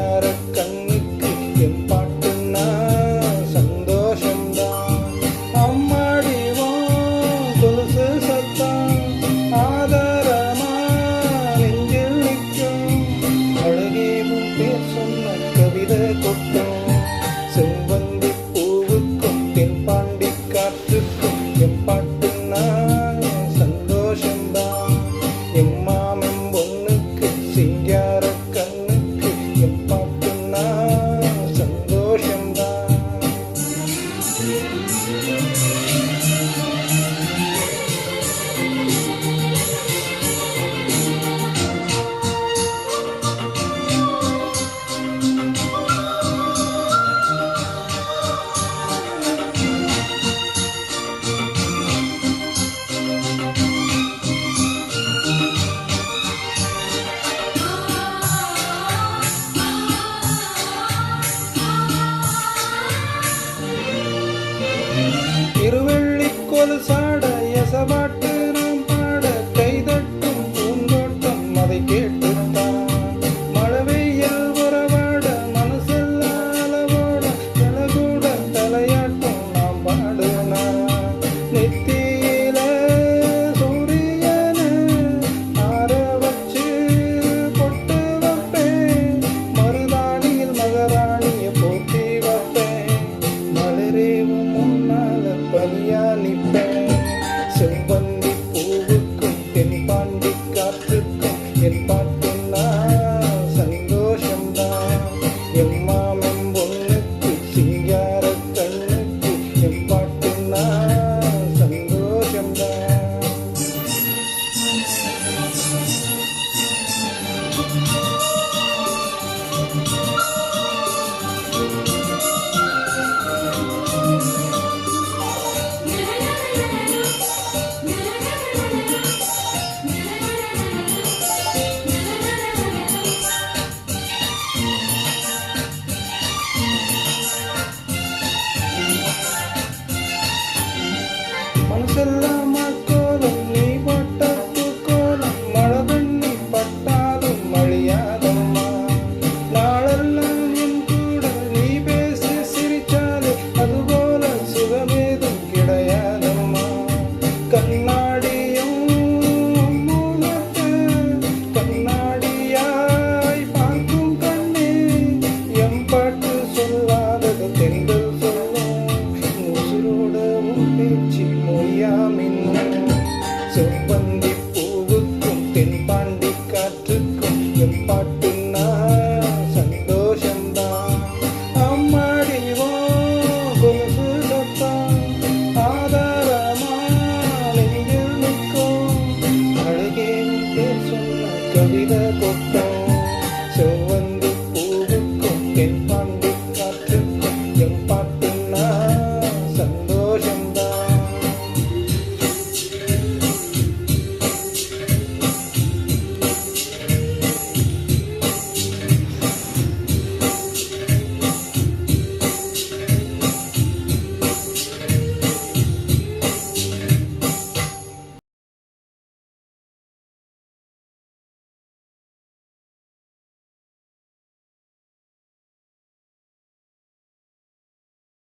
சிங்கார கண்ணுக்கு என் பாட்டுன்னா சந்தோஷம்தான். அம்மாடிவோ கொலுசு சத்தம் ஆதாரமா நெஞ்சில் நிற்கும். அழகேவும் பேர் சொன்ன கவிதை கொட்டும். செவ்வந்தி பூவுக்கும் தென்பாண்டி காற்றுக்கும் என் பாட்டுன்னா சந்தோஷம்தான். என் மாமன் பொண்ணுக்கு சிங்கார கண்ணுக்கு என் பாட்டுன்னா சந்தோஷம்தான். திருவள்ளிக்கோல் சாட எசபாட்டு நாம் பாட கைதட்டும் பூந்தோட்டம் அதை கேட்டுத்தான். மழை வெயில் உறவாட மனசெல்லாம் அளவோட ஜலகூட தலையாட்டம் நாம் பாடுனா. நெத்தியில சூரியனை ஆற வச்சு பொட்டு வைப்பேன். மருதாணியில் மகராணிய போட்டி வைப்பேன். மலரேவும் முன்னால பனியா நிற்பேன். செவ்வந்தி பூவுக்கும் தென்பாண்டி காற்றுக்கும் என் பாட்டுன்னா சந்தோஷம்தான். என் மாமன் பொண்ணுக்கு சிங்கார கண்ணுக்கு என் பாட்டுன்னா சந்தோஷம்தான். மனசெல்லாமா கோலம் நீ பட்டத்து கோலம். மழை தண்ணி பட்டாலும் மழியாதம்மா. நாளெல்லாம் என் கூட நீ பேசி சிரிச்சாலே அதுபோல சுகமேதும் கிடையாதம்மா. கண்ணாடியும் மூலத்தை கண்ணாடியாய் பார்க்கும் கண்ணே. என் பாட்டு சொல்லாதது தென்றல் சொல்லும். உசுரோடவும் பேச்சு மொய்யாமின்னும். செவ்வந்தி பூவுக்கும் தென்பாண்டி காற்றுக்கும் என் பாட்டுன்னா சந்தோஷம்தான். அம்மாடிவோ கொலுசு சத்தம் ஆதாரமா நெஞ்சில் நிற்கும். அழகேவும் பேர் சொன்ன கவிதை கொட்டும். செவ்வந்தி பூவுக்கும் தென்பாண்டி